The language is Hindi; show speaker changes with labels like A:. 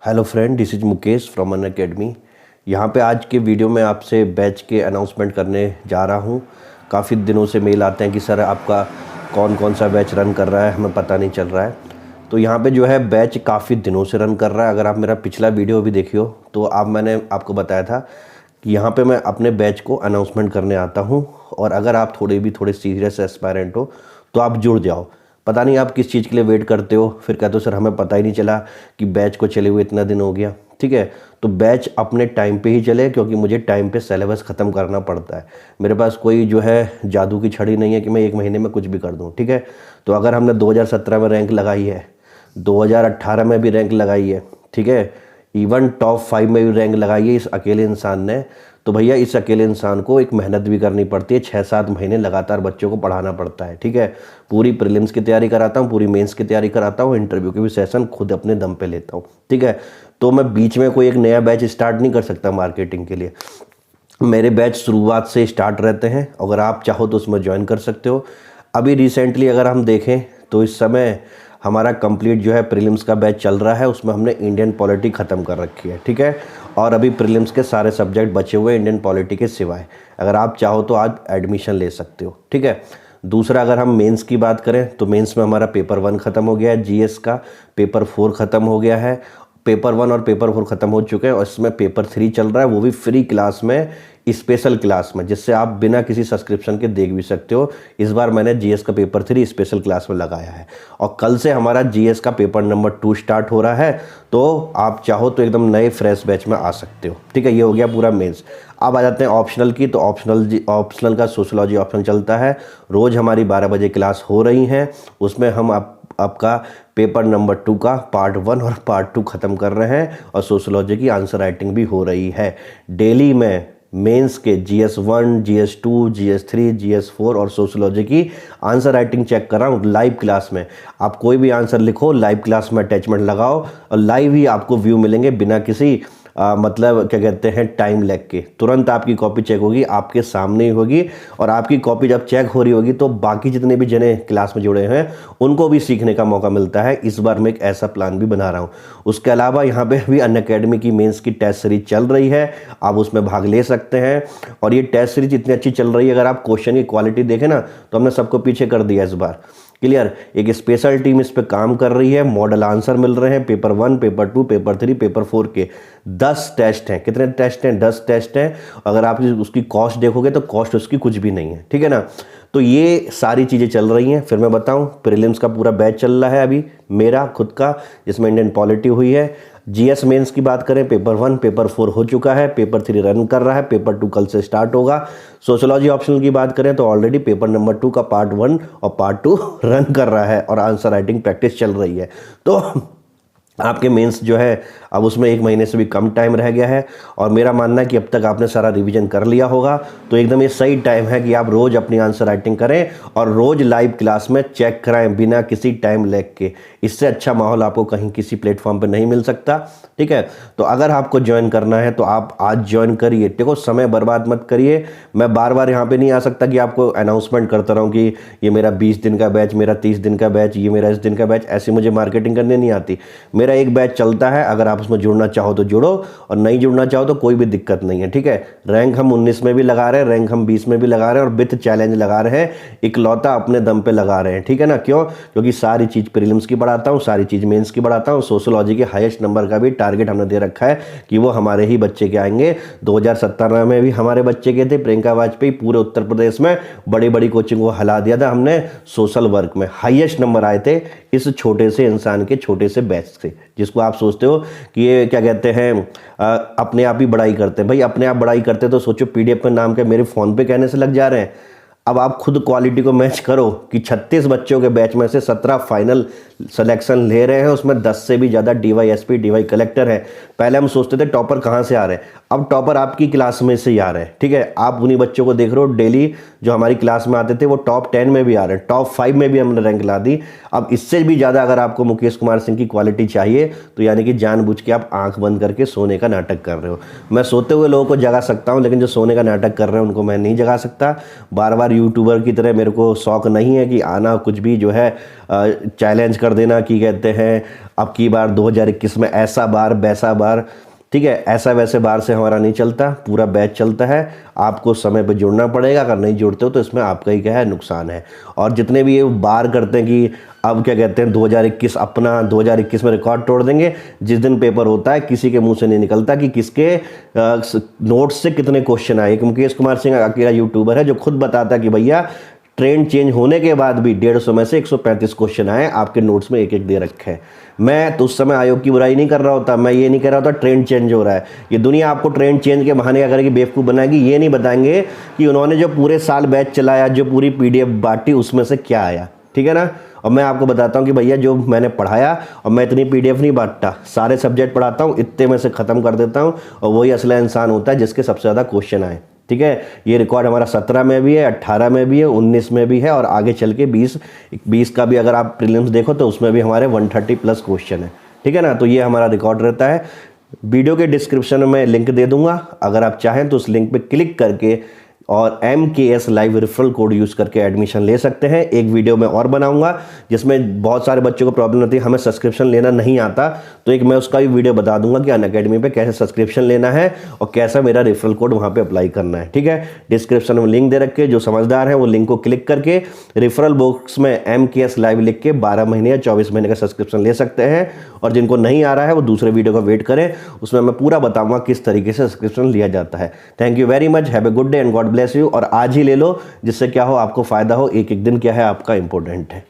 A: Hello friend, this is Mukesh from Unacademy. यहाँ पे आज के वीडियो में आपसे बैच के अनाउंसमेंट करने जा रहा हूँ। काफ़ी दिनों से मेल आते हैं कि सर आपका कौन कौन सा बैच रन कर रहा है, हमें पता नहीं चल रहा है। तो यहाँ पे जो है बैच काफ़ी दिनों से रन कर रहा है। अगर आप मेरा पिछला वीडियो भी देखियो तो मैंने आपको बताया था कि यहाँ पे मैं अपने बैच को अनाउंसमेंट करने आता हूँ, और अगर आप थोड़े सीरियस एस्पायरेंट हो तो आप जुड़ जाओ। पता नहीं आप किस चीज़ के लिए वेट करते हो, फिर कहते हो सर हमें पता ही नहीं चला कि बैच को चले हुए इतना दिन हो गया। ठीक है, तो बैच अपने टाइम पे ही चले, क्योंकि मुझे टाइम पे सिलेबस ख़त्म करना पड़ता है। मेरे पास कोई जो है जादू की छड़ी नहीं है कि मैं एक महीने में कुछ भी कर दूँ। ठीक है, तो अगर हमने 2017 में रैंक लगाई है, 2018 में भी रैंक लगाई है, ठीक है, इवन टॉप 5 में भी रैंक लगाई है इस अकेले इंसान ने, तो भैया इस अकेले इंसान को एक मेहनत भी करनी पड़ती है। 6-7 महीने लगातार बच्चों को पढ़ाना पड़ता है। ठीक है, पूरी प्रीलिम्स की तैयारी कराता हूँ, पूरी मेंस की तैयारी कराता हूँ, इंटरव्यू के भी सेशन खुद अपने दम पे लेता हूँ। ठीक है, तो मैं बीच में कोई एक नया बैच स्टार्ट नहीं कर सकता मार्केटिंग के लिए। मेरे बैच शुरुआत से स्टार्ट रहते हैं, अगर आप चाहो तो उसमें ज्वाइन कर सकते हो। अभी रिसेंटली अगर हम देखें तो इस समय हमारा कंप्लीट जो है प्रीलिम्स का बैच चल रहा है, उसमें हमने इंडियन पॉलिटी ख़त्म कर रखी है। ठीक है, और अभी प्रीलिम्स के सारे सब्जेक्ट बचे हुए इंडियन पॉलिटी के सिवाय। अगर आप चाहो तो आज एडमिशन ले सकते हो। ठीक है, दूसरा अगर हम मेंस की बात करें तो मेंस में हमारा पेपर 1 ख़त्म हो गया है, जीएस का पेपर 4 ख़त्म हो गया है। पेपर 1 और पेपर 4 ख़त्म हो चुके हैं और इसमें पेपर 3 चल रहा है, वो भी फ्री क्लास में, स्पेशल क्लास में, जिससे आप बिना किसी सब्सक्रिप्शन के देख भी सकते हो। इस बार मैंने जीएस का पेपर 3 स्पेशल क्लास में लगाया है, और कल से हमारा जीएस का पेपर नंबर 2 स्टार्ट हो रहा है। तो आप चाहो तो एकदम नए फ्रेश बैच में आ सकते हो। ठीक है, ये हो गया पूरा मेंस। अब आ जाते हैं ऑप्शनल की। तो ऑप्शनल का सोशलॉजी ऑप्शन चलता है, रोज़ हमारी 12 बजे क्लास हो रही हैं। उसमें हम आपका पेपर नंबर 2 का पार्ट 1 और पार्ट 2 ख़त्म कर रहे हैं, और सोशलॉजी की आंसर राइटिंग भी हो रही है। डेली में मेंस के GS1, GS2, GS3, GS4 और सोशलॉजी की आंसर राइटिंग चेक कर रहा हूँ लाइव क्लास में। आप कोई भी आंसर लिखो, लाइव क्लास में अटैचमेंट लगाओ, और लाइव ही आपको व्यू मिलेंगे, बिना किसी मतलब क्या कहते हैं टाइम लैग के। तुरंत आपकी कॉपी चेक होगी, आपके सामने ही होगी, और आपकी कॉपी जब चेक हो रही होगी तो बाकी जितने भी जने क्लास में जुड़े हैं उनको भी सीखने का मौका मिलता है। इस बार मैं एक ऐसा प्लान भी बना रहा हूँ। उसके अलावा यहाँ पे भी अनअकैडमी की मेंस की टेस्ट सीरीज चल रही है, आप उसमें भाग ले सकते हैं। और ये टेस्ट सीरीज इतनी अच्छी चल रही है, अगर आप क्वेश्चन की क्वालिटी देखें ना तो हमने सबको पीछे कर दिया इस बार। क्लियर, एक स्पेशल टीम इस पे काम कर रही है, मॉडल आंसर मिल रहे हैं। पेपर 1, पेपर 2, पेपर 3, पेपर 4 के 10 टेस्ट हैं। कितने टेस्ट हैं? 10 टेस्ट हैं। अगर आप उसकी कॉस्ट देखोगे तो कॉस्ट उसकी कुछ भी नहीं है। ठीक है ना, तो ये सारी चीज़ें चल रही हैं। फिर मैं बताऊं, प्रीलिम्स का पूरा बैच चल रहा है अभी मेरा खुद का, जिसमें इंडियन पॉलिटी हुई है। जीएस मेंस की बात करें, पेपर 1, पेपर 4 हो चुका है, पेपर 3 रन कर रहा है, पेपर 2 कल से स्टार्ट होगा। सोशलॉजी ऑप्शनल की बात करें तो ऑलरेडी पेपर नंबर 2 का पार्ट 1 और पार्ट 2 रन कर रहा है, और आंसर राइटिंग प्रैक्टिस चल रही है। तो आपके मेंस जो है अब उसमें 1 महीने से भी कम टाइम रह गया है, और मेरा मानना है कि अब तक आपने सारा रिवीजन कर लिया होगा, तो एकदम ये सही टाइम है कि आप रोज़ अपनी आंसर राइटिंग करें और रोज़ लाइव क्लास में चेक कराएं बिना किसी टाइम लैग के। इससे अच्छा माहौल आपको कहीं किसी प्लेटफॉर्म पर नहीं मिल सकता। ठीक है, तो अगर आपको ज्वाइन करना है तो आप आज ज्वाइन करिए। देखो, समय बर्बाद मत करिए। मैं बार बार यहाँ पे नहीं आ सकता कि आपको अनाउंसमेंट करता रहूँ कि ये मेरा 20 दिन का बैच, मेरा 30 दिन का बैच, ये मेरा इस दिन का बैच। ऐसी मुझे मार्केटिंग करने नहीं आती। मेरा एक बैच चलता है, अगर आप उसमें जुड़ना चाहो तो जुड़ो, और नहीं जुड़ना चाहो तो कोई भी दिक्कत नहीं है। ठीक है, रैंक हम 19 में भी लगा रहे हैं, रैंक हम 20 में भी लगा रहे हैं, और विथ चैलेंज लगा रहे हैं, इकलौता अपने दम पे लगा रहे हैं। ठीक है ना, क्यों? क्योंकि सारी चीज़ प्रीलिम्स की बढ़ाता हूँ, सारी चीज़ मेंस की बढ़ाता हूँ। सोशोलॉजी के हाईएस्ट नंबर का भी टारगेट हमने दे रखा है कि वो हमारे ही बच्चे के आएंगे। 2017 में भी हमारे बच्चे के थे, प्रियंका वाजपेयी। पूरे उत्तर प्रदेश में बड़ी बड़ी कोचिंग को हला दिया था हमने। सोशल वर्क में हाईएस्ट नंबर आए थे इस छोटे से इंसान के छोटे से बैच से, जिसको आप सोचते हो कि ये क्या कहते हैं अपने आप ही बड़ाई करते हैं। भाई अपने आप बड़ाई करते तो सोचो पीडीएफ में नाम के मेरे फ़ोन पे कहने से लग जा रहे हैं। अब आप खुद क्वालिटी को मैच करो कि 36 बच्चों के बैच में से 17 फाइनल सिलेक्शन ले रहे हैं, उसमें 10 से भी ज़्यादा डीवाईएसपी डीवाई कलेक्टर है। पहले हम सोचते थे टॉपर कहाँ से आ रहे हैं, अब टॉपर आपकी क्लास में से ही आ रहे हैं। ठीक है, आप उन्हीं बच्चों को देख रहे हो डेली जो हमारी क्लास में आते थे, वो टॉप 10 में भी आ रहे हैं, टॉप 5 में भी हमने रैंक ला दी। अब इससे भी ज़्यादा अगर आपको मुकेश कुमार सिंह की क्वालिटी चाहिए तो यानी कि जानबूझ के आप आंख बंद करके सोने का नाटक कर रहे हो। मैं सोते हुए लोगों को जगा सकता हूं, लेकिन जो सोने का नाटक कर रहे हैं उनको मैं नहीं जगा सकता। बार बार यूट्यूबर की तरह मेरे को शौक नहीं है कि आना कुछ भी जो है चैलेंज कर देना कि कहते हैं अब की बार 2021 में ऐसा बार वैसा बार, ठीक है, ऐसा वैसे बार से हमारा नहीं चलता, पूरा बैच चलता है। आपको समय पर जुड़ना पड़ेगा, अगर नहीं जुड़ते हो तो इसमें आपका ही क्या है नुकसान है। और जितने भी ये बार करते हैं कि अब क्या कहते हैं 2021 अपना 2021 में रिकॉर्ड तोड़ देंगे, जिस दिन पेपर होता है किसी के मुंह से नहीं निकलता कि किसके नोट्स से कितने क्वेश्चन आए। मुकेश कुमार सिंह अकेला यूट्यूबर है जो खुद बताता है कि भैया ट्रेंड चेंज होने के बाद भी 150 में से 135 क्वेश्चन आए, आपके नोट्स में एक एक दे रखे हैं। मैं तो उस समय आयोग की बुराई नहीं कर रहा होता, मैं ये नहीं कह रहा होता ट्रेंड चेंज हो रहा है। ये दुनिया आपको ट्रेंड चेंज के बहाने क्या करेगी, बेवकूफ़ बनाएगी। ये नहीं बताएंगे कि उन्होंने जो पूरे साल बैच चलाया, जो पूरी PDF बांटी, उसमें से क्या आया, ठीक है ना। और मैं आपको बताता हूँ कि भैया जो मैंने पढ़ाया, और मैं इतनी PDF नहीं बांटता, सारे सब्जेक्ट पढ़ाता हूँ, इतने में से ख़त्म कर देता हूँ। और वही असला इंसान होता है जिसके सबसे ज़्यादा क्वेश्चन आए, ठीक है। ये रिकॉर्ड हमारा 17 में भी है, 18 में भी है, 19 में भी है, और आगे चल के 20 का भी अगर आप प्रीलिम्स देखो तो उसमें भी हमारे 130+ क्वेश्चन है, ठीक है ना। तो ये हमारा रिकॉर्ड रहता है। वीडियो के डिस्क्रिप्शन में लिंक दे दूंगा, अगर आप चाहें तो उस लिंक पे क्लिक करके और MKS live referral code use करके एडमिशन ले सकते हैं। एक वीडियो मैं और बनाऊंगा जिसमें बहुत सारे बच्चों को प्रॉब्लम होती है, हमें सब्सक्रिप्शन लेना नहीं आता, तो एक मैं उसका भी वीडियो बता दूंगा कि अनअकैडमी पे कैसे सब्सक्रिप्शन लेना है और कैसा मेरा रेफरल कोड वहाँ पे अप्लाई करना है, ठीक है। डिस्क्रिप्शन में लिंक दे रखे, जो समझदार है वो लिंक को क्लिक करके रेफरल बॉक्स में MKS लाइव लिख के 12 महीने या 24 महीने का सब्सक्रिप्शन ले सकते हैं। और जिनको नहीं आ रहा है वो दूसरे वीडियो का वेट करें, उसमें मैं पूरा बताऊंगा किस तरीके से सब्सक्रिप्शन लिया जाता है। Thank you very much, have a good day and God bless you. और आज ही ले लो, जिससे क्या हो आपको फ़ायदा हो। एक एक दिन क्या है आपका इंपॉर्टेंट है।